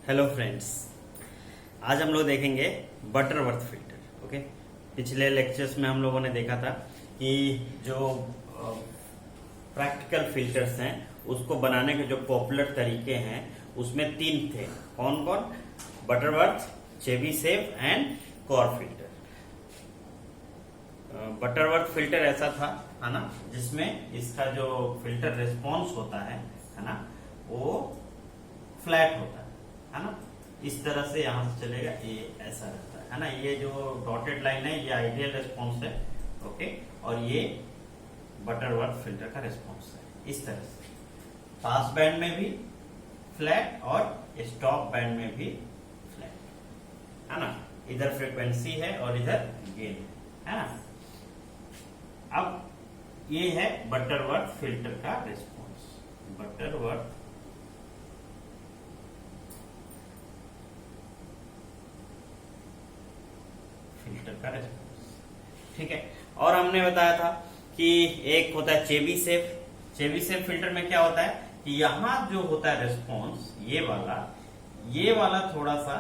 Hello friends, आज हम लोग देखेंगे बटरवर्थ फिल्टर। ओके, पिछले लेक्चर्स में हम लोगों ने देखा था कि जो प्रैक्टिकल फिल्टर्स हैं उसको बनाने के जो पॉपुलर तरीके हैं उसमें 3 थे। कौन कौन? Butterworth, Chebyshev and core filter. Butterworth filter ऐसा था, है ना, जिसमें इसका जो फिल्टर रिस्पॉन्स होता है ना, वो फ्लैट होता है ना, इस तरह से यहां से चलेगा, ये ऐसा रहता है ना। ये जो डॉटेड लाइन है ये आइडियल रिस्पॉन्स है, ओके, और ये बटरवर्थ फिल्टर का रिस्पॉन्स है। इस तरह से पास बैंड में भी फ्लैट और स्टॉप बैंड में भी फ्लैट, है ना। इधर फ्रीक्वेंसी है और इधर गेन है ना। अब ये है बटरवर्थ फिल्टर का रिस्पॉन्स। बटरवर्थ फिल्टर का रिस्पॉन्स, ठीक है। और हमने बताया था कि एक होता है चेबीशेव। चेबीशेव फिल्टर में क्या होता है कि यहां जो होता है रिस्पॉन्स, ये वाला थोड़ा सा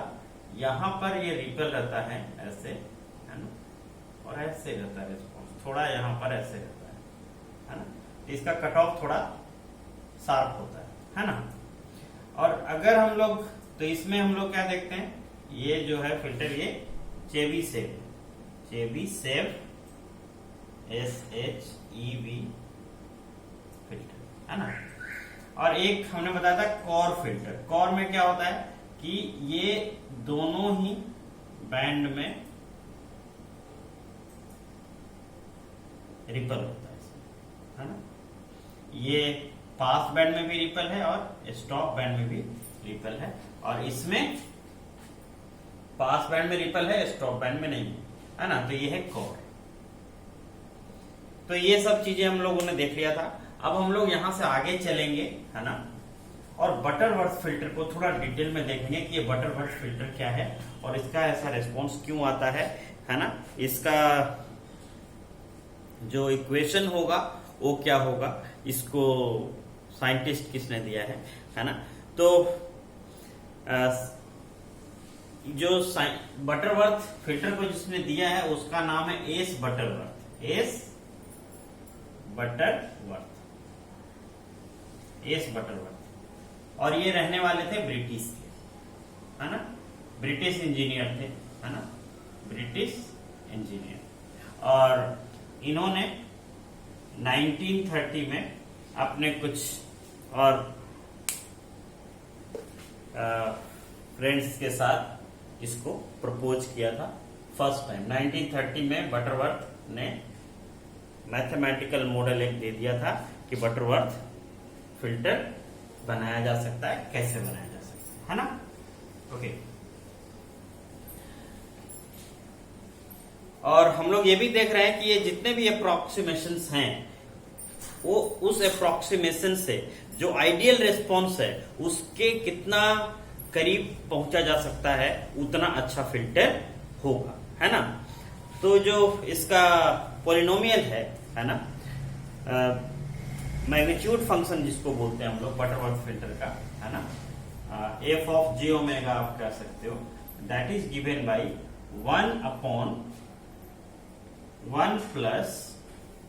यहां पर ये रिपल रहता है ऐसे, है ना, और ऐसे रहता है रिस्पॉन्स, थोड़ा यहां पर ऐसे रहता है ना। इसका कट ऑफ थोड़ा शार्प होता है ना। और अगर हम लोग, तो इसमें हम लोग क्या देखते हैं, ये जो है फिल्टर, ये चेबीशेव SHEV फिल्टर, है ना। और एक हमने बताया था कोर फिल्टर। कोर में क्या होता है कि ये दोनों ही बैंड में रिपल होता है ना। ये पास बैंड में भी रिपल है और स्टॉप बैंड में भी रिपल है, और इसमें पास बैंड में रिपल है, स्टॉप बैंड में नहीं है ना। तो ये है कोर। तो ये सब चीजें हम लोगों ने देख लिया था। अब हम लोग यहां से आगे चलेंगे, है ना, और बटरवर्थ फिल्टर को थोड़ा डिटेल में देखेंगे कि ये बटरवर्थ फिल्टर क्या है और इसका ऐसा रिस्पॉन्स क्यों आता है ना। इसका जो इक्वेशन होगा वो क्या होगा, इसको साइंटिस्ट किसने दिया है ना। तो जो बटरवर्थ फिल्टर को जिसने दिया है उसका नाम है एस बटरवर्थ। S Butterworth. और ये रहने वाले थे ब्रिटिश के, है ना, ब्रिटिश इंजीनियर थे, है ना, ब्रिटिश इंजीनियर। और इन्होंने 1930 में अपने कुछ और फ्रेंड्स के साथ इसको प्रपोज किया था फर्स्ट टाइम। 1930 में बटरवर्थ ने मैथमेटिकल मॉडल एक दे दिया था कि बटरवर्थ फिल्टर बनाया जा सकता है, कैसे बनाया जा सकता है ना। ओके, और हम लोग ये भी देख रहे हैं कि ये जितने भी अप्रोक्सीमेशंस हैं वो उस अप्रोक्सीमेशन से जो आइडियल रिस्पॉन्स है उसके कितना करीब पहुंचा जा सकता है, उतना अच्छा फिल्टर होगा, है ना। तो जो इसका पॉलिनोमियल है ना, मैग्नीट्यूड फंक्शन जिसको बोलते हैं हम लोग बटरवर्थ फिल्टर का, है ना, एफ ऑफ जे ओमेगा आप कह सकते हो, that is given by 1 plus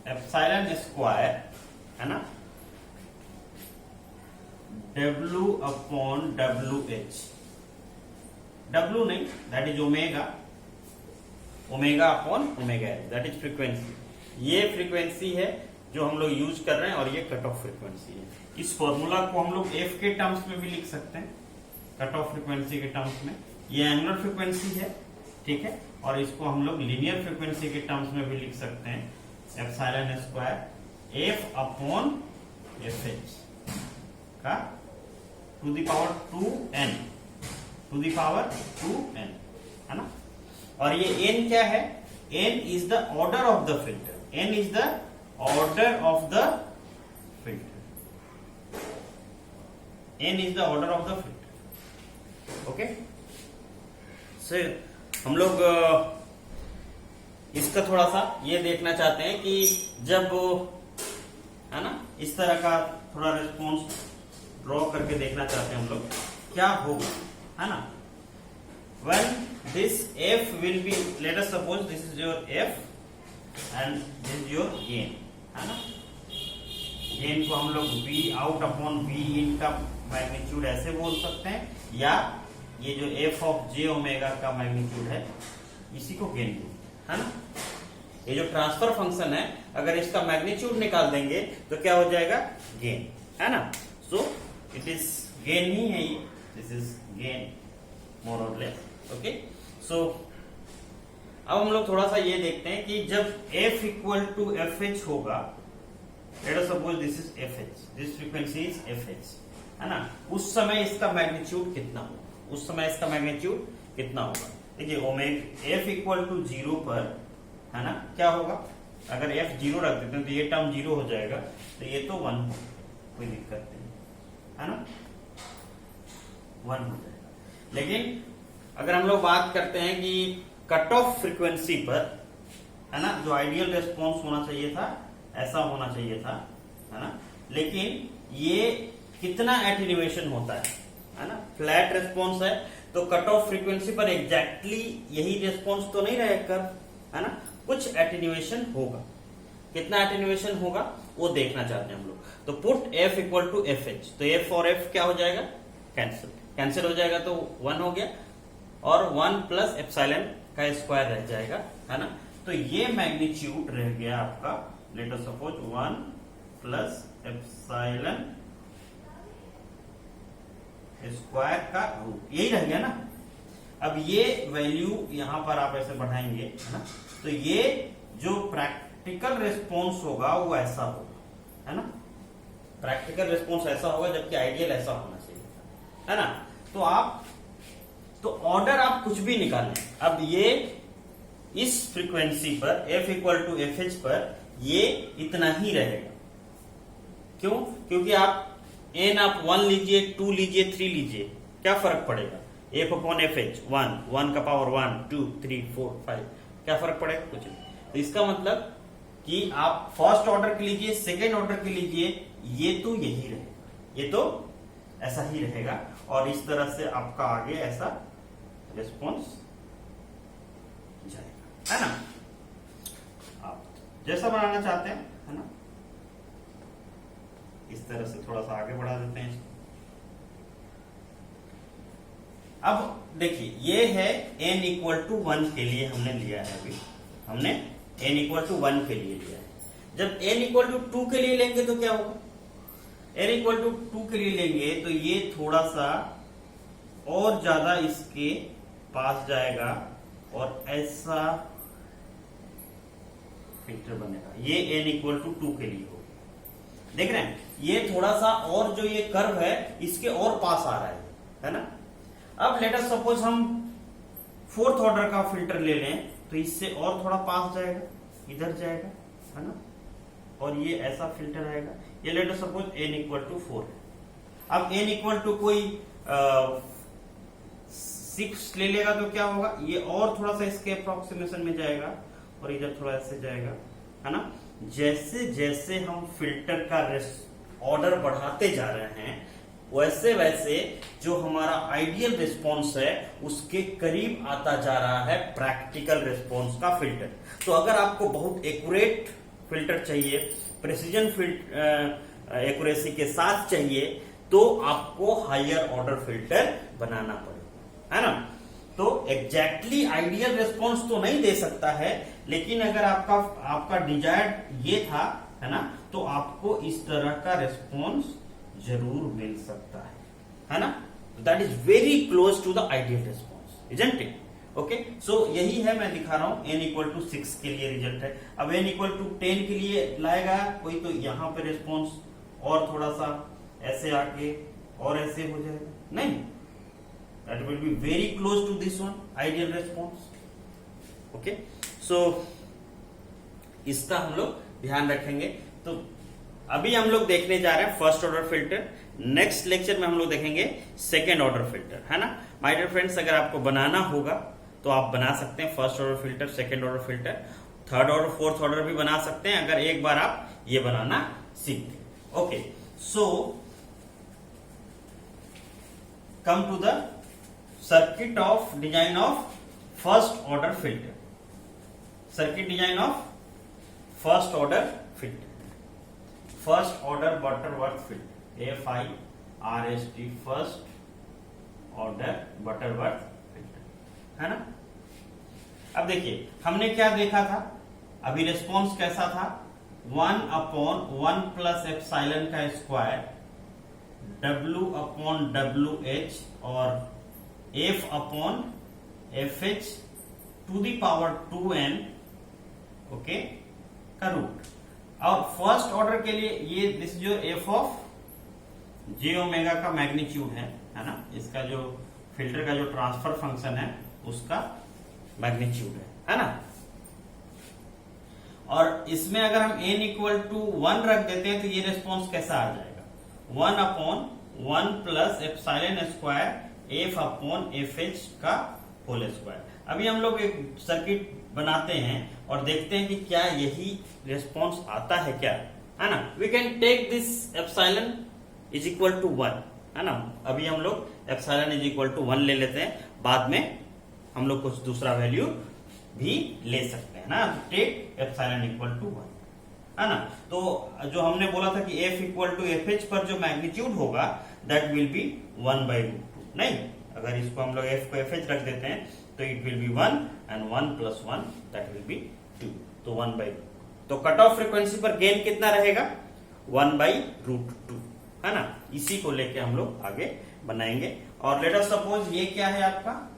epsilon square, है ना, W अपॉन WH। W नहीं, that is omega upon omega H, that is frequency. ये फ्रीक्वेंसी है जो हम लोग यूज कर रहे हैं और ये कट ऑफ फ्रीक्वेंसी है। इस फॉर्मूला को हम लोग F के टर्म्स में भी लिख सकते हैं, कट ऑफ फ्रीक्वेंसी के टर्म्स में। ये एंगुलर फ्रीक्वेंसी है, ठीक है, और इसको हम लोग लीनियर फ्रीक्वेंसी के टर्म्स में भी लिख सकते हैं, epsilon square F upon FH का टू द पावर 2n, है ना। और ये n क्या है? n is the order of the filter. n is the order of the filter. n is the order of the filter. Okay, so हम लोग इसका थोड़ा सा ये देखना चाहते हैं कि जब, है ना, इस तरह का थोड़ा रिस्पॉन्स ड्रॉ करके देखना चाहते हैं हम लोग क्या होगा, है ना। when this f will be, let us suppose this is your f and this is your gain, है ना। गेन को हम लोग v आउट अपॉन v इन का मैग्नीट्यूड ऐसे बोल सकते हैं, या ये जो f ऑफ j ओमेगा का मैग्नीट्यूड है इसी को गेन बोलते हैं, है ना। ये जो ट्रांसफर फंक्शन है अगर इसका मैग्नीट्यूड निकाल देंगे तो क्या हो जाएगा, गेन, है ना। सो इट इज गेन ही है ये, दिस इज गेन मोर और लेस। ओके, सो अब हम लोग थोड़ा सा ये देखते हैं कि जब f equal to F H होगा, let us suppose this is F H, this frequency is F H, है ना, उस समय इसका मैग्नीट्यूड कितना होगा, उस समय इसका मैग्नीट्यूड कितना होगा। देखिए ओमेगा f इक्वल टू 0 पर, है ना, क्या होगा, अगर f 0 रख देते हैं तो ये टर्म 0 हो जाएगा, तो ये तो 1 होगा, कोई दिक्कत नहीं, है ना, 1 हो जाएगा। लेकिन अगर हम लोग बात करते हैं कि कट ऑफ फ्रीक्वेंसी पर, है ना, जो आइडियल रेस्पॉन्स होना चाहिए था ऐसा होना चाहिए था, है ना, लेकिन ये कितना एटेन्यूएशन होता है ना, फ्लैट रेस्पॉन्स है तो कट ऑफ फ्रीक्वेंसी पर एग्जैक्टली यही रेस्पॉन्स तो नहीं रहेगा, है ना, कुछ एटेन्यूएशन होगा। कितना एटेन्यूएशन होगा वो देखना चाहते हैं हम लोग। तो put f equal to F H, तो f और f क्या हो जाएगा, कैंसिल हो जाएगा, तो 1 हो गया, और 1 प्लस एप्सिलॉन का स्क्वायर रह जाएगा, है ना। तो ये मैग्नीट्यूड रह गया आपका, late us suppose 1 plus epsilon square का रूट, यही रह गया ना। अब ये वैल्यू यहां पर आप ऐसे बढ़ाएंगे, है ना, तो ये जो प्रैक्टिकल रिस्पॉन्स होगा वो ऐसा होगा, है ना, प्रैक्टिकल रिस्पॉन्स ऐसा होगा, जबकि आइडियल ऐसा होना चाहिए, है ना। तो ऑर्डर आप कुछ भी निकालें, अब ये इस फ्रीक्वेंसी पर f equal to F H पर ये इतना ही रहेगा। क्यों? क्योंकि आप n आप 1 लीजिए, 2 लीजिए, 3 लीजिए, क्या फर्क पड़ेगा, f अपॉन एफ एच 1 का पावर 1 2 3 4 5, क्या फर्क पड़ेगा, कुछ नहीं। तो इसका मतलब कि आप फर्स्ट ऑर्डर के लीजिए, सेकेंड ऑर्डर के लीजिए, ये तो यही रहेगा, ये तो ऐसा ही रहेगा, और इस तरह से आपका आगे ऐसा रिस्पॉन्स जाएगा, है ना। आप जैसा बनाना चाहते हैं, है ना, इस तरह से थोड़ा सा आगे बढ़ा देते हैं इसको। अब देखिए ये है n इक्वल टू 1 के लिए हमने लिया है, अभी हमने n इक्वल टू 1 के लिए लिया है। जब n इक्वल टू 2 के लिए लेंगे तो क्या होगा, n इक्वल टू 2 के लिए लेंगे तो ये थोड़ा सा और ज्यादा इसके पास जाएगा और ऐसा फिल्टर बनेगा, ये n इक्वल टू 2 के लिए होगा। देख रहे हैं, ये थोड़ा सा और जो ये कर्व है इसके और पास आ रहा है ना। अब लेट अस सपोज हम 4th ऑर्डर का फिल्टर ले लें तो इससे और थोड़ा पास जाएगा, इधर जाएगा, है ना, और ये ऐसा फिल्टर आएगा। ये let us suppose n equal to 4 है। अब n इक्वल टू कोई 6 ले लेगा तो क्या होगा, ये और थोड़ा सा इसके अप्रोक्सीमेशन में जाएगा और इधर थोड़ा ऐसे जाएगा, है ना। जैसे जैसे हम फिल्टर का ऑर्डर बढ़ाते जा रहे हैं वैसे वैसे जो हमारा आइडियल रिस्पॉन्स है उसके करीब आता जा रहा है प्रैक्टिकल रिस्पॉन्स का फिल्टर। तो अगर आपको बहुत एक्यूरेट फिल्टर चाहिए, प्रिसीजन एक्यूरेसी के साथ चाहिए, तो आपको हायर ऑर्डर फिल्टर बनाना पड़ेगा, है ना। तो एग्जैक्टली आइडियल रिस्पॉन्स तो नहीं दे सकता है, लेकिन अगर आपका डिजायर्ड ये था, है ना, तो आपको इस तरह का रिस्पॉन्स जरूर मिल सकता है ना। That is very close to the ideal response, isn't it? Okay, so यही है मैं दिखा रहा हूं। n इक्वल टू 6 के लिए रिजल्ट है। अब n इक्वल टू 10 के लिए लाएगा कोई, तो यहां पे रिस्पॉन्स और थोड़ा सा ऐसे आके और ऐसे हो जाएगा, नहीं, that will be very close to this one ideal response. Okay, so इसका हम लोग ध्यान रखेंगे। तो अभी हम लोग देखने जा रहे हैं first order filter, next lecture में हम लोग देखेंगे सेकेंड ऑर्डर फिल्टर, है ना। माय डियर फ्रेंड्स, अगर आपको बनाना होगा तो आप बना सकते हैं first order filter, second order filter, third order, fourth order भी बना सकते हैं अगर एक बार आप ये बनाना सीखते। Okay, so come to the circuit of design of first order filter, circuit design of first order filter, first order Butterworth filter, FIRST, first order Butterworth filter, है ना। अब देखिए हमने क्या देखा था, अभी रिस्पॉन्स कैसा था, 1/1 प्लस एप्सिलॉन का स्क्वायर W/WH और F/FH to the power 2n, okay, का रूट। और फर्स्ट ऑर्डर के लिए ये दिस जो f ऑफ j ओमेगा का मैग्नीट्यूड है ना, इसका जो फिल्टर का जो ट्रांसफर फंक्शन है उसका मैग्नीट्यूड है ना। और इसमें अगर हम n इक्वल टू 1 रख देते हैं तो ये रिस्पॉन्स कैसा आ जाएगा, 1/1 प्लस एप्सिलॉन स्क्वायर F/FH का होल स्क्वायर। अभी हम लोग एक सर्किट बनाते हैं और देखते हैं कि क्या यही रिस्पॉन्स आता है क्या, है ना। We can take this epsilon is equal to 1, है ना। अभी हम लोग एप्सिलॉन इज इक्वल टू 1 ले लेते हैं, बाद में हम लोग कुछ दूसरा वैल्यू भी ले सकते हैं ना। टेक एप्सिलॉन इक्वल टू 1, है ना। तो जो हमने बोला था कि F इक्वल टू FH पर जो मैग्नीट्यूड होगा दैट विल बी 1/√2। नहीं, अगर इसको हम लोग F को FH रख देते हैं तो it will be 1 and 1 plus 1 that will B 2, तो 1/2। तो कट ऑफ फ्रीक्वेंसी पर गेन कितना रहेगा, 1/√2, है ना। इसी को लेके हम लोग आगे बनाएंगे। और लेट अस सपोज ये क्या है आपका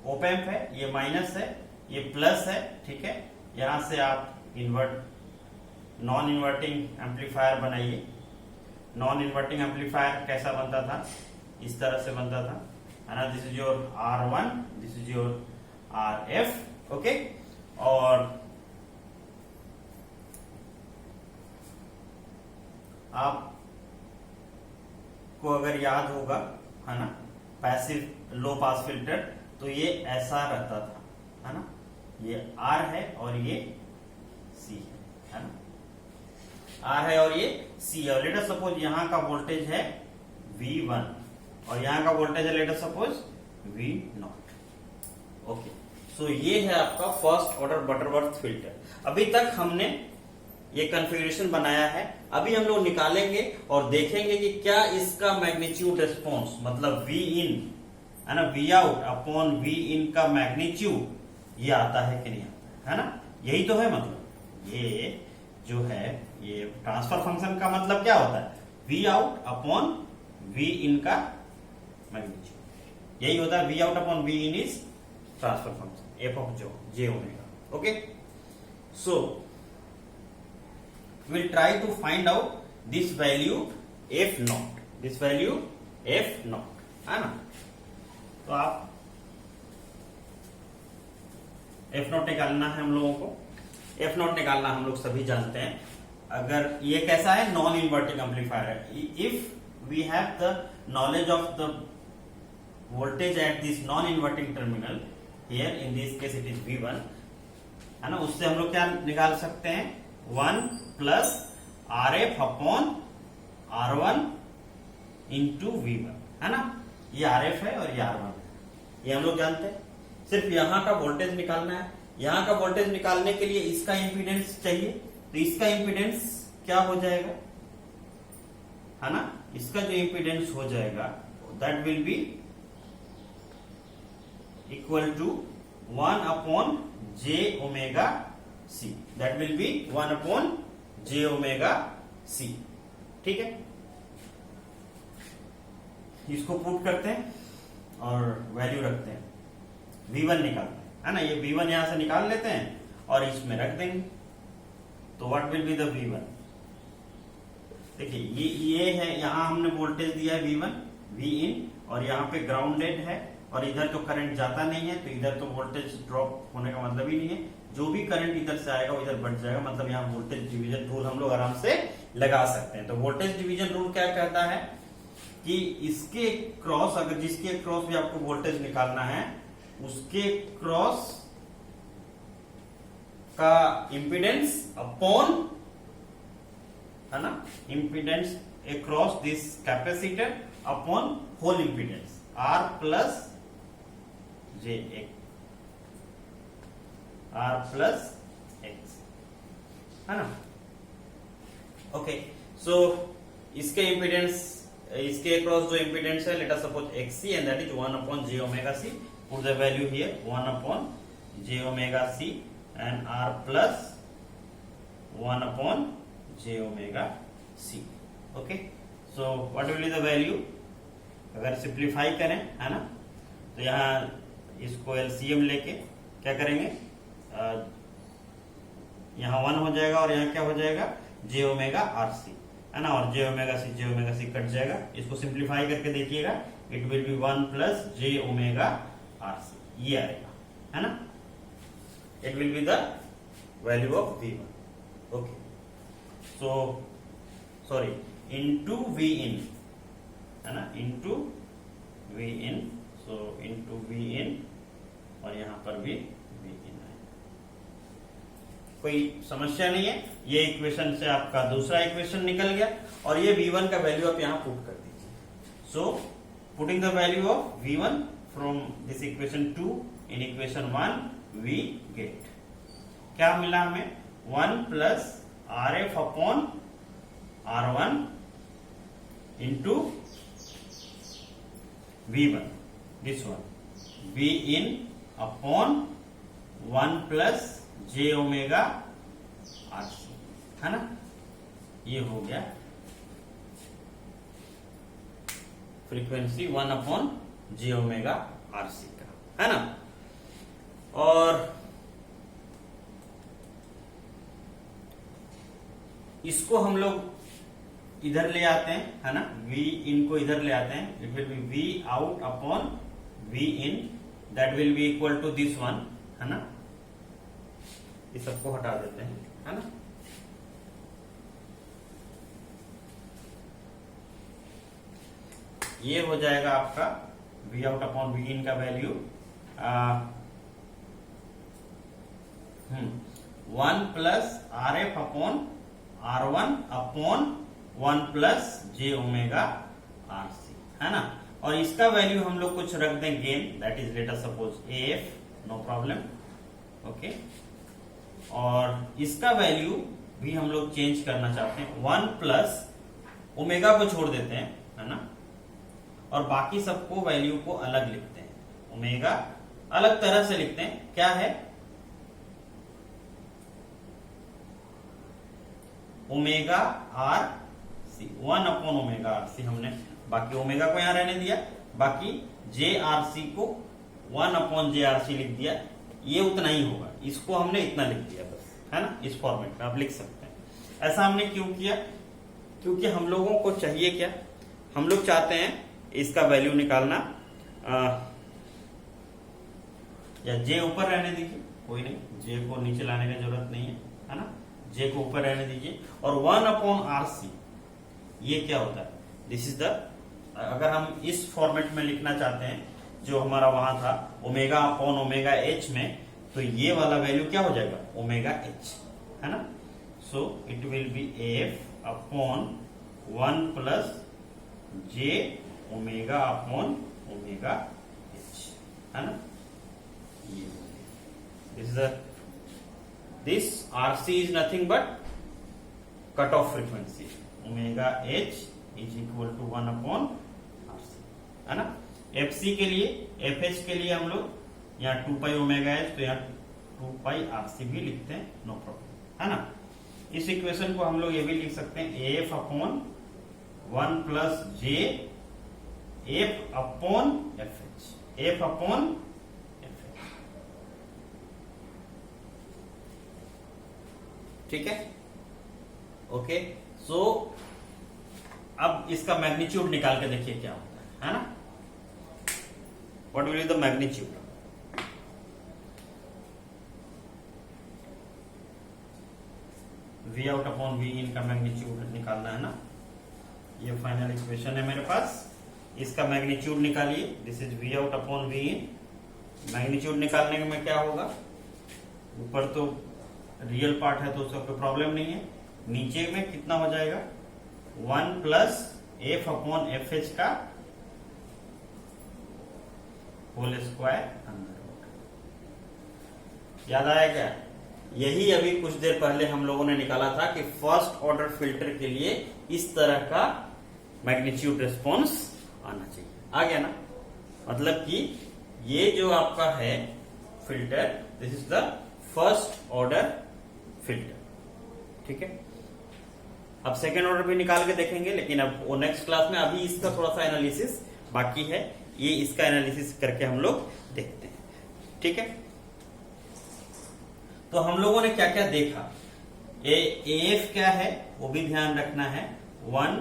ओप एम्प है, ये माइनस है, ये प्लस है, ठीक है। यहां से आप नॉन इन्वर्टिंग एम्पलीफायर बनाइए। नॉन इन्वर्टिंग एम्पलीफायर कैसा बनता था, इस तरह से बनता था, है ना। This is your R1, this is your RF, okay. और आप को अगर याद होगा, है ना, पैसिव लो पास फिल्टर, तो ये ऐसा रहता था, है ना। ये R है और ये C है ना, R है और ये C है। लेट अस सपोज यहां का वोल्टेज है V1 और यहां का वोल्टेज है let us suppose V0, okay. So ये है आपका फर्स्ट ऑर्डर बटरवर्थ फिल्टर। अभी तक हमने ये कॉन्फ़िगरेशन बनाया है, अभी हम लोग निकालेंगे और देखेंगे कि क्या इसका मैग्नीट्यूड रिस्पॉन्स, मतलब Vin, है ना, V out अपॉन Vin का मैग्नीट्यूड ये आता है कि नहीं आता है ना। यही तो है, मतलब ये जो है ये ट्रांसफर फंक्शन का मतलब क्या होता है, V out अपॉन Vin का मैग्नीट्यूड, यही होता है। V out upon Vin is transfer function F of j omega, okay. So we'll try to find out this value F0, this value F0, है ना। तो आप F0 निकालना है हम लोगों को, F0 निकालना हम लोग सभी जानते हैं। अगर ये कैसा है, नॉन इन्वर्टिंग एम्पलीफायर है, if we have the knowledge of the voltage at this non inverting terminal, here in this case it is V1, है ना, उससे हम लोग क्या निकाल सकते हैं, 1 plus RF upon R1 into V1, है ना। ये RF है और ये R1 है, ये हम लोग जानते हैं। सिर्फ यहां का वोल्टेज निकालना है। यहां का वोल्टेज निकालने के लिए इसका इंपीडेंस चाहिए, तो इसका इंपीडेंस क्या हो जाएगा, है ना। इसका जो इंपीडेंस हो जाएगा that will be equal to 1 upon j omega C, that will be 1 upon j omega C, ठीक है। इसको पुट करते हैं और वैल्यू रखते हैं, V1 निकालते हैं, है ना। ये V1 यहां से निकाल लेते हैं और इसमें रख देंगे, तो what will be the V1। देखिए ये है, यहां हमने वोल्टेज दिया है V1 Vin, और यहाँ पे ग्राउंडेड है और इधर तो करंट जाता नहीं है, तो इधर तो वोल्टेज ड्रॉप होने का मतलब ही नहीं है। जो भी करंट इधर से आएगा वो इधर बढ़ जाएगा, मतलब यहाँ वोल्टेज डिवीजन रूल हम लोग आराम से लगा सकते हैं। तो वोल्टेज डिवीजन रूल क्या कहता है कि इसके क्रॉस, अगर जिसके क्रॉस भी आपको वोल्टेज निकालना है, उसके क्रॉस का इंपीडेंस अपॉन, है ना, impedance across this capacitor upon whole impedance, R plus J X, R plus X, है ना। ओके, सो इसके इम्पीडेंस, इसके अक्रॉस जो इम्पीडेंस है, let us suppose X C and that is 1 upon J omega C, put the value here 1 upon J omega C and R plus 1 upon J omega C. Okay, so what will be the value, अगर simplify करें, है ना, तो यहाँ इसको LCM लेके क्या करेंगे, यहाँ 1 हो जाएगा और यहाँ क्या हो जाएगा, जे ओमेगा आर सी, है ना, और जे ओमेगा सी कट जाएगा। इसको सिंप्लीफाई करके देखिएगा, it will be 1 plus J omega R C, ये आएगा, है ना। It will be the value of V1। Okay, so sorry, into V in, है ना, इनटू V इन, सो इनटू V इन, और यहां पर भी V इन है। कोई समस्या नहीं है, ये इक्वेशन से आपका दूसरा इक्वेशन निकल गया, और ये V1 का वैल्यू आप यहां पुट कर दीजिए। So putting the value of V1 from this equation 2 in equation 1 we get, क्या मिला हमें, 1 plus RF upon R1 into V1, this one, V in upon 1 plus J omega R C, है ना, ये हो गया frequency 1 upon J omega R C का, है ना। और इसको हम लोग इधर ले आते हैं, है ना, V in को इधर ले आते हैं, it will be V out upon V in, that will be equal to this one, है ना, ये सबको हटा देते हैं, है ना। ये हो जाएगा आपका V out upon V in का value 1 plus RF upon R1 upon 1 plus J omega R C, है ना। और इसका वैल्यू हम लोग कुछ रख दें gain, that is let us suppose AF, no problem. Okay, और इसका वैल्यू भी हम लोग चेंज करना चाहते हैं, 1 प्लस ओमेगा को छोड़ देते हैं, है ना, और बाकी सबको वैल्यू को अलग लिखते हैं, ओमेगा अलग तरह से लिखते हैं, क्या है, omega R C, 1 upon omega R C हमने, बाकी ओमेगा को यहां रहने दिया, बाकी जे आर सी को 1 अपॉन जे आर सी लिख दिया, ये उतना ही होगा, इसको हमने इतना लिख दिया बस, है ना, इस फॉर्मेट में आप लिख सकते हैं। ऐसा हमने क्यों किया, क्योंकि हम लोगों को चाहिए क्या, हम लोग चाहते हैं इसका वैल्यू निकालना, या जे ऊपर रहने दीजिए, कोई नहीं, जे को नीचे लाने की जरूरत नहीं है ना, जे को ऊपर रहने दीजिए, और 1 अपॉन आर सी, ये क्या होता है, दिस इज द, अगर हम इस फॉर्मेट में लिखना चाहते हैं जो हमारा वहां था ओमेगा अपॉन ओमेगा एच में, तो ये वाला वैल्यू क्या हो जाएगा, ओमेगा एच, है ना। So it will B F upon 1 plus J omega upon omega H, है ना, ये this is this RC is nothing but cut off frequency, omega h is equal to 1 upon RC, है ना। FC के लिए, FH के लिए हम लोग यहाँ 2 पाई ओमेगा एच, तो यहाँ 2 पाई RC भी लिखते हैं, नो प्रॉब्लम, है ना। इस इक्वेशन को हम लोग ये भी लिख सकते हैं, AF अपॉन 1 प्लस जे F upon FH, F upon ठीक है। ओके, सो अब इसका मैग्नीट्यूड निकाल के देखिए क्या होता है ना, what will be the magnitude, V out upon V इन का मैग्नीट्यूड निकालना है ना, ये फाइनल इक्वेशन है मेरे पास, इसका मैग्नीट्यूड निकालिए, this is V out upon V in. Magnitude निकालने में क्या होगा, ऊपर तो रियल पार्ट है तो उसका कोई प्रॉब्लम नहीं है, नीचे में कितना हो जाएगा, 1 plus F upon F H का होल स्क्वायर अंडर रूट। याद आया क्या? यही अभी कुछ देर पहले हम लोगों ने निकाला था कि फर्स्ट ऑर्डर फिल्टर के लिए इस तरह का मैग्नीट्यूड रिस्पॉन्स आना चाहिए। आ गया ना? मतलब कि ये जो आपका है filter, this is the first order filter. ठीक है, अब सेकेंड ऑर्डर भी निकाल के देखेंगे, लेकिन अब वो नेक्स्ट क्लास में। अभी इसका थोड़ा सा एनालिसिस बाकी है, ये इसका एनालिसिस करके हम लोग देखते हैं। ठीक है, तो हम लोगों ने क्या क्या देखा, एफ क्या है वो भी ध्यान रखना है, 1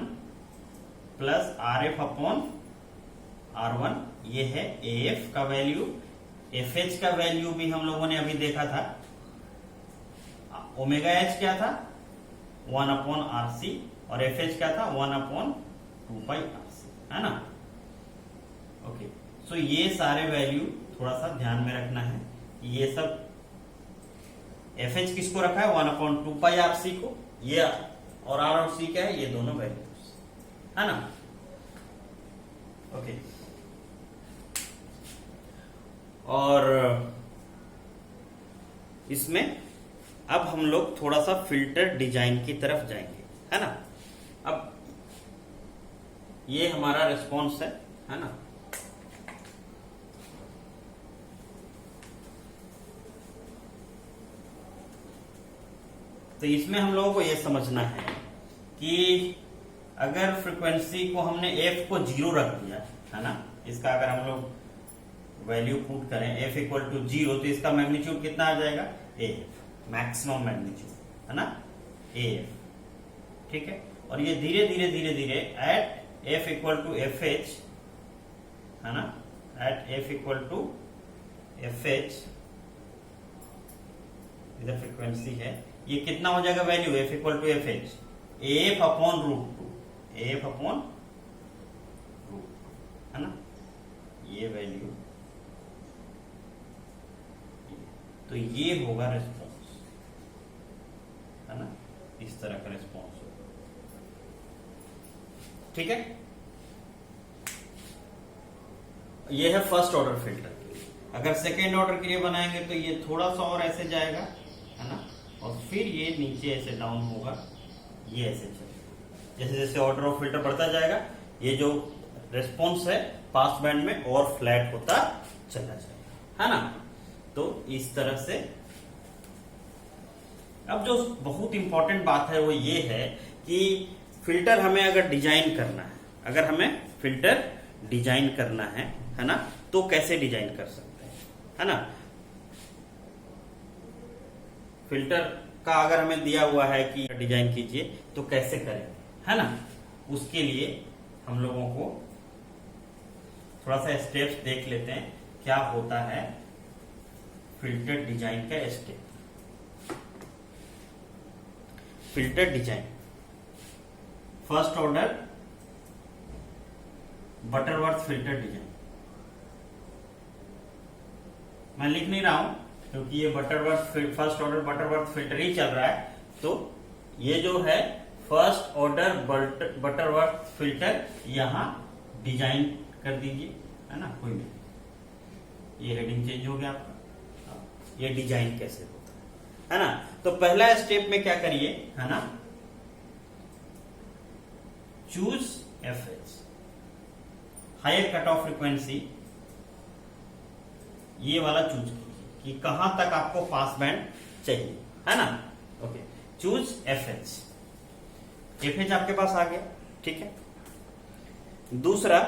प्लस RF अपॉन R1, ये है AF का वैल्यू। FH का वैल्यू भी हम लोगों ने अभी देखा था, ओमेगा H क्या था 1 अपॉन RC, और FH क्या था 1 अपॉन 2 RC, है ना? ओके, सो ये सारे वैल्यू थोड़ा सा ध्यान में रखना है। ये सब FH किसको रखा है 1 अपॉन 2 RC को, ये और R और C क्या है, ये दोनों वैल्यूज, है ना? ओके, और इसमें अब हम लोग थोड़ा सा फिल्टर डिजाइन की तरफ जाएंगे, है ना? अब ये हमारा रिस्पॉन्स है ना? तो इसमें हम लोगों को यह समझना है कि अगर फ्रीक्वेंसी को हमने f को 0 रख दिया, है ना, इसका अगर हम लोग वैल्यू पुट करें f इक्वल टू 0, तो इसका मैग्नीट्यूड कितना आ जाएगा AF, मैक्सिमम मैग्नीट्यूड, है ना, AF। ठीक है, और ये धीरे धीरे धीरे धीरे at f equal to FH, है ना, at f equal to FH, इधर फ्रीक्वेंसी है, ये कितना हो जाएगा value f equal to FH, AF upon √2, AF upon √2, है ना, ये वैल्यू, तो ये होगा रिस्पॉन्स, है ना, इस तरह का रिस्पॉन्स होगा। ठीक है, ये है फर्स्ट ऑर्डर फिल्टर के लिए। अगर सेकेंड ऑर्डर के लिए बनाएंगे तो ये थोड़ा सा और ऐसे जाएगा, है ना, और फिर ये नीचे ऐसे डाउन होगा, ये ऐसे चलेगा। जैसे जैसे ऑर्डर ऑफ फिल्टर बढ़ता जाएगा, ये जो रिस्पॉन्स है पास बैंड में और फ्लैट होता चला जाएगा, है ना? तो इस तरह से। अब जो बहुत इंपॉर्टेंट बात है वो ये है कि फिल्टर हमें अगर डिजाइन करना है, अगर हमें फिल्टर डिजाइन करना है ना, तो कैसे डिजाइन कर सकते हैं, है ना? फिल्टर का अगर हमें दिया हुआ है कि डिजाइन कीजिए तो कैसे करें, है ना? उसके लिए हम लोगों को थोड़ा सा स्टेप्स देख लेते हैं, क्या होता है फिल्टर डिजाइन का step. Filter design, first order Butterworth filter design. मैं लिख नहीं रहा हूं क्योंकि ये फर्स्ट ऑर्डर बटरवर्थ फिल्टर ही चल रहा है, तो ये जो है फर्स्ट ऑर्डर बटरवर्थ फिल्टर यहां डिजाइन कर दीजिए, है ना, कोई नहीं, ये हेडिंग चेंज हो गया आपका। ये डिजाइन कैसे होता है ना? तो पहला स्टेप में क्या करिए, है ना, choose FH, higher cut off frequency, ये वाला चूज कीजिए कि कहां तक आपको पास बैंड चाहिए, है ना? Okay, choose FH। FH आपके पास आ गया, ठीक है। दूसरा,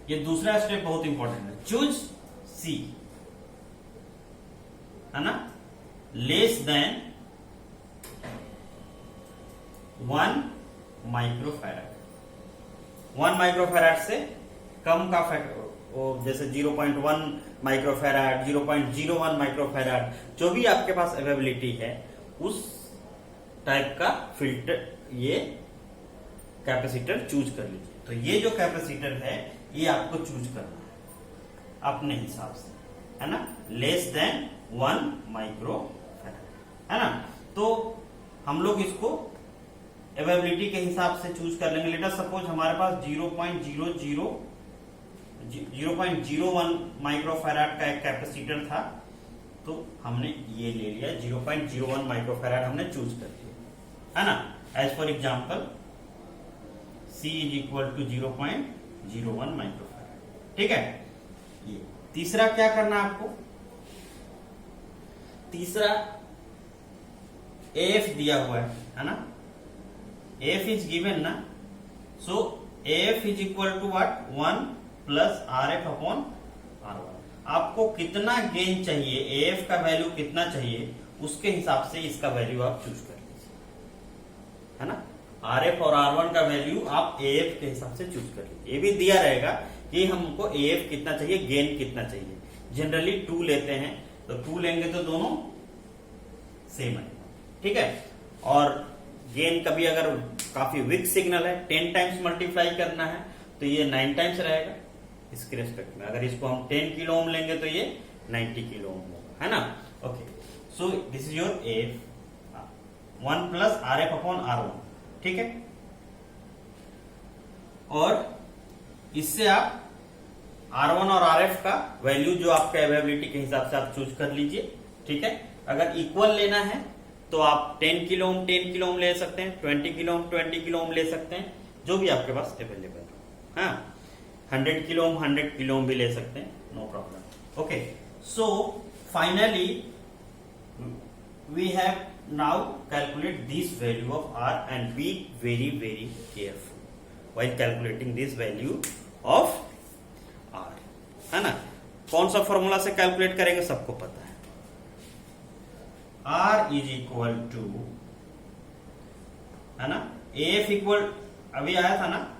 ये दूसरा स्टेप बहुत इंपॉर्टेंट है, चूज C, है ना, लेस देन 1 माइक्रोफैराड। 1 माइक्रोफैराड से कम का फैक्टर, जैसे 0.1 माइक्रोफैराड, 0.01 माइक्रोफैराड, जो भी आपके पास अवेलेबिलिटी है उस टाइप का फिल्टर, ये कैपेसिटर चूज कर लीजिए। तो ये जो कैपेसिटर है ये आपको चूज करना है अपने हिसाब से, है ना, लेस देन 1 माइक्रोफैराड, है ना। तो हम लोग इसको एवेबिलिटी के हिसाब से चूज कर लेंगे। लेट अस सपोज हमारे पास 0.01 माइक्रोफैराड का एक कैपेसिटर था, तो हमने ये ले लिया 0.01 माइक्रोफैराड हमने चूज कर लिया, है ना। As for example C is equal to 0.01 microfarad, ठीक है। ये तीसरा क्या करना है आपको, तीसरा AF दिया हुआ है ना, AF इज गिवन ना, so AF is equal to what 1 plus RF upon R1। आपको कितना गेन चाहिए, AF का वैल्यू कितना चाहिए, उसके हिसाब से इसका वैल्यू आप चूज कर लीजिए, है ना। RF और R1 का वैल्यू आप AF के हिसाब से चूज कर लीजिए। ये भी दिया रहेगा कि हमको AF कितना चाहिए, गेन कितना चाहिए। जनरली 2 लेते हैं, तो 2 लेंगे तो दोनों सेम है, ठीक है। और गेन कभी अगर काफी वीक सिग्नल है 10 टाइम्स मल्टीप्लाई करना है तो ये 9 टाइम्स रहेगा इसके रेस्पेक्ट में। अगर इसको हम 10 किलो ओम लेंगे तो ये 90 किलो ओम होगा, है ना। Okay, so this is your AF 1 plus RF upon R1, ठीक है। और इससे आप R1 और RF का वैल्यू जो आपका अवेलेबिलिटी के हिसाब से आप चूज कर लीजिए, ठीक है। अगर इक्वल लेना है तो आप 10 किलो ओम 10 किलो ओम ले सकते हैं, 20 किलो ओम 20 किलो ओम ले सकते हैं, जो भी आपके पास अवेलेबल हो। हाँ, 100 किलो ओम 100 किलो ओम भी ले सकते हैं, no problem. Okay, so finally we have now calculate this value of R and be very very careful while calculating this value of R, है ना। कौन सा फॉर्मूला से कैलकुलेट करेंगे सबको पता है। R इज इक्वल टू, है ना, AF इक्वल अभी आया था ना,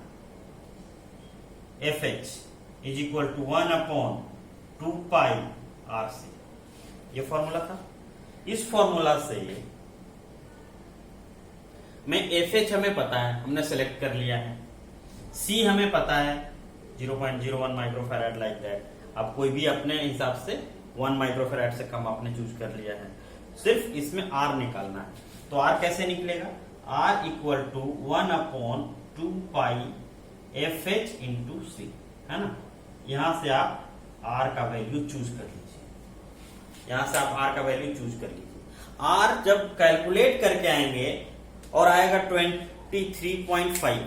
FH is equal to 1 upon 2 pi RC, ये फॉर्मूला था। इस फॉर्मूला से में FH हमें पता है, हमने सेलेक्ट कर लिया है, C हमें पता है 0.01 माइक्रोफैराड लाइक दैट। आप कोई भी अपने हिसाब से 1 माइक्रोफैराड से कम आपने चूज कर लिया है, सिर्फ इसमें R निकालना है। तो R कैसे निकलेगा, R equal to 1 upon 2 pi FH into C, है ना। यहां से आप R का वैल्यू चूज कर लीजिए, यहां से आप R का वैल्यू चूज कर लीजिए। R जब कैलकुलेट करके आएंगे और आएगा 23.5,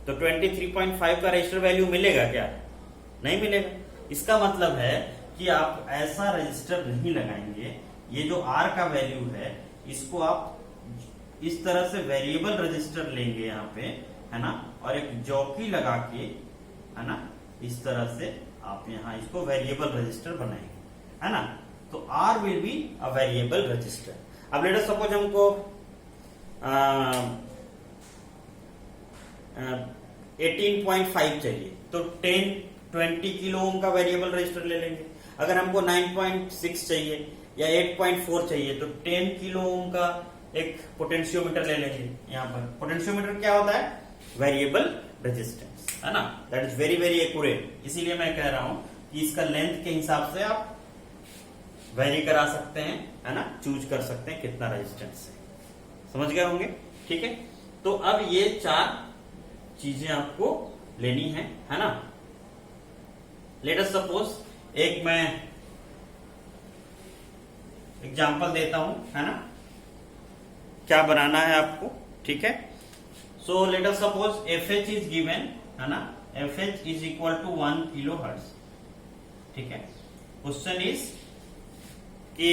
तो 23.5 का रजिस्टर वैल्यू मिलेगा क्या, नहीं मिलेगा। इसका मतलब है कि आप ऐसा रजिस्टर नहीं लगाएंगे, ये जो R का वैल्यू है इसको आप इस तरह से वेरिएबल रजिस्टर लेंगे यहाँ पे, है ना, और एक जॉकी लगा के, है ना, इस तरह से आप यहाँ इसको वेरिएबल रजिस्टर बनाएंगे, है ना। तो R will be a variable resistor. अब लेट अस सपोज हमको 18.5 चाहिए, तो 10-20 किलो ओम का वेरिएबल रजिस्टर ले लेंगे। अगर हमको 9.6 चाहिए या 8.4 चाहिए तो 10 किलो ओम का एक पोटेंशियोमीटर ले लेंगे। यहाँ पर पोटेंशियोमीटर क्या होता है, वेरिएबल रेजिस्टेंस, है ना। That is very very accurate. इसीलिए मैं कह रहा हूं कि इसका लेंथ के हिसाब से आप वेरी करा सकते हैं, है ना, चूज कर सकते हैं कितना रेजिस्टेंस है। समझ गए होंगे, ठीक है। तो अब ये 4 चीजें आपको लेनी है ना। लेट अस सपोज एक मैं एग्जांपल देता हूं, है ना, क्या बनाना है आपको, ठीक है। So let us suppose FH is given, है ना, FH is equal to 1 kilo hertz, ठीक है। क्वेश्चन इज कि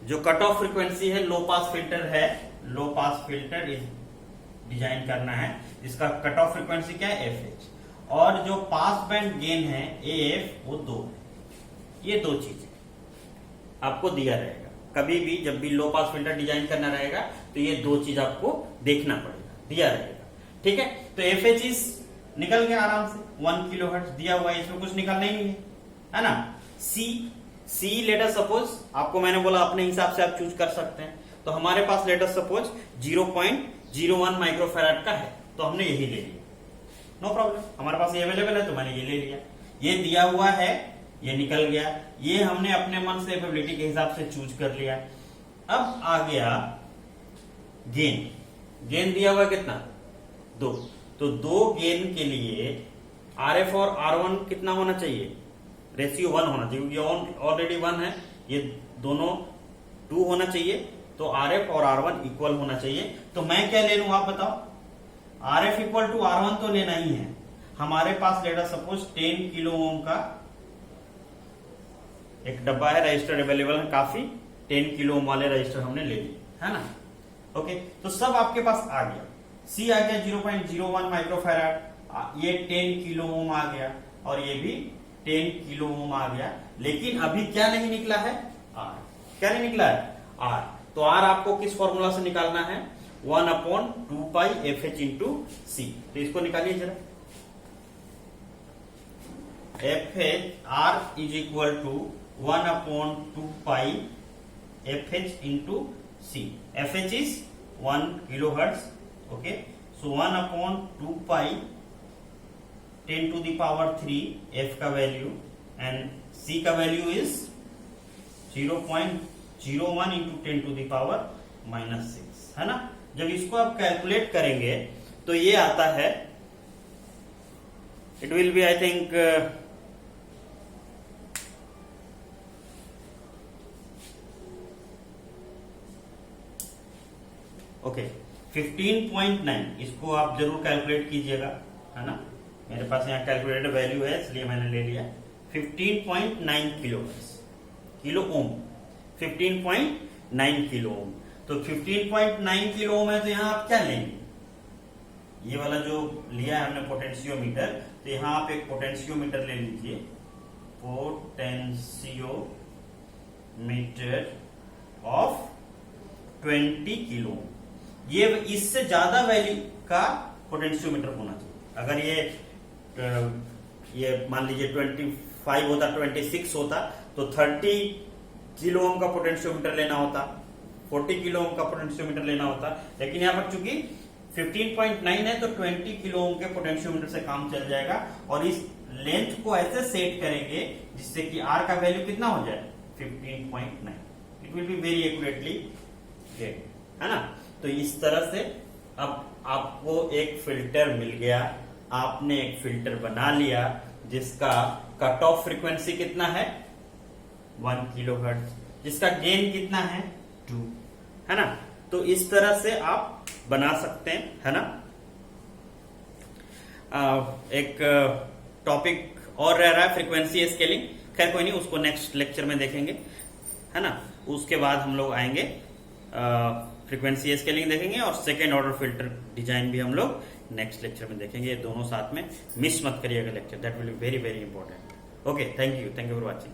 जो कट ऑफ फ्रीक्वेंसी है, लो पास फिल्टर है, लो पास फिल्टर इज डिजाइन करना है, इसका कट ऑफ फ्रीक्वेंसी क्या है, FH, और जो पास बैंड गेन है AF, वो 2 है। ये 2 चीजें आपको दिया रहेगा। कभी भी जब भी लो पास फिल्टर डिजाइन करना रहेगा तो ये 2 चीज आपको देखना पड़ेगा, दिया रहेगा, ठीक है। तो FH इज निकल गया आराम से, 1 किलो हर्ट्ज दिया हुआ है, इसमें कुछ निकलना ही नहीं है ना। C लेट अस सपोज, आपको मैंने बोला अपने हिसाब से आप चूज कर सकते हैं, तो हमारे पास लेट अस सपोज 0.01 माइक्रोफैराड का है, तो हमने यही ले लिया, नो प्रॉब्लम, हमारे पास ये अवेलेबल है तो मैंने ये ले लिया। ये दिया हुआ है, ये निकल गया, ये हमने अपने मन से एफिलिटी के हिसाब से चूज कर लिया। अब आ गया गेन। गेन दिया हुआ कितना? 2। तो 2 गेन के लिए RF और R1 कितना होना चाहिए? रेशियो 1 होना चाहिए, क्योंकि ऑलरेडी 1 है, ये दोनों 2 होना चाहिए। तो RF और R1 इक्वल होना चाहिए। तो मैं क्या ले लूं, आप बताओ? RF इक्वल टू R1 तो लेना ही है। हमारे पास let us suppose 10 kilo ohm का एक डब्बा है, रजिस्टर अवेलेबल है काफी, 10 किलो ओम वाले रजिस्टर हमने ले लिए, है ना? ओके, तो सब आपके पास आ गया। C आ गया 0.01 माइक्रोफैराड, ये 10 किलो ओम आ गया, और ये भी 10 किलो ओम आ गया। लेकिन अभी क्या नहीं निकला है? R। क्या नहीं निकला है? R। तो R आपको किस फॉर्मूला से निकालना है? 1/2 FH इंटू C। तो इसको निकालिए जरा। FH R is equal to 1/2 FH into C। FH is 1 kilo hertz. Okay, so 1/2 10 to the power 3 F का वैल्यू एंड C का value is 0.01 into 10 to the power -6, है ना? जब इसको आप कैलकुलेट करेंगे तो ये आता है, it will be I think okay 15.9। इसको आप जरूर कैलकुलेट कीजिएगा, है ना? मेरे पास यहाँ कैलकुलेटर वैल्यू है, इसलिए मैंने ले लिया। 15.9 किलो ओम, 15.9 किलो ओम। तो 15.9 किलो ओम है, तो यहाँ आप क्या लेंगे? ये वाला जो लिया है हमने पोटेंशियोमीटर, तो यहाँ आप एक पोटेंशियोमीटर ले लीजिए। Potentiometer of 20 kilo ohm. ये इससे ज्यादा वैल्यू का पोटेंशियोमीटर होना चाहिए। अगर ये मान लीजिए 25 होता, 26 होता, तो 30 किलो ओम का पोटेंशियोमीटर लेना होता, 40 किलो ओम का पोटेंशियोमीटर लेना होता। लेकिन यहाँ पर चूंकि 15.9 है, तो 20 किलो ओम के पोटेंशियोमीटर से काम चल जाएगा। और इस लेंथ को ऐसे सेट करेंगे जिससे कि R का वैल्यू कितना हो जाए? 15.9। It will be very accurately get, है ना? तो इस तरह से अब आपको एक फिल्टर मिल गया। आपने एक फिल्टर बना लिया जिसका कट ऑफ फ्रीक्वेंसी कितना है? 1 किलो हर्ट्ज, जिसका गेन कितना है? 2, है ना? तो इस तरह से आप बना सकते हैं, है ना? एक टॉपिक और रह रहा है फ्रीक्वेंसी स्केलिंग। खैर कोई नहीं, उसको नेक्स्ट लेक्चर में देखेंगे, है ना? उसके बाद हम लोग आएंगे फ्रीक्वेंसी स्केलिंग देखेंगे, और सेकेंड ऑर्डर फिल्टर डिजाइन भी हम लोग नेक्स्ट लेक्चर में देखेंगे। ये दोनों साथ में मिस मत करिएगा lecture, that will be very very important. Okay, thank you for watching.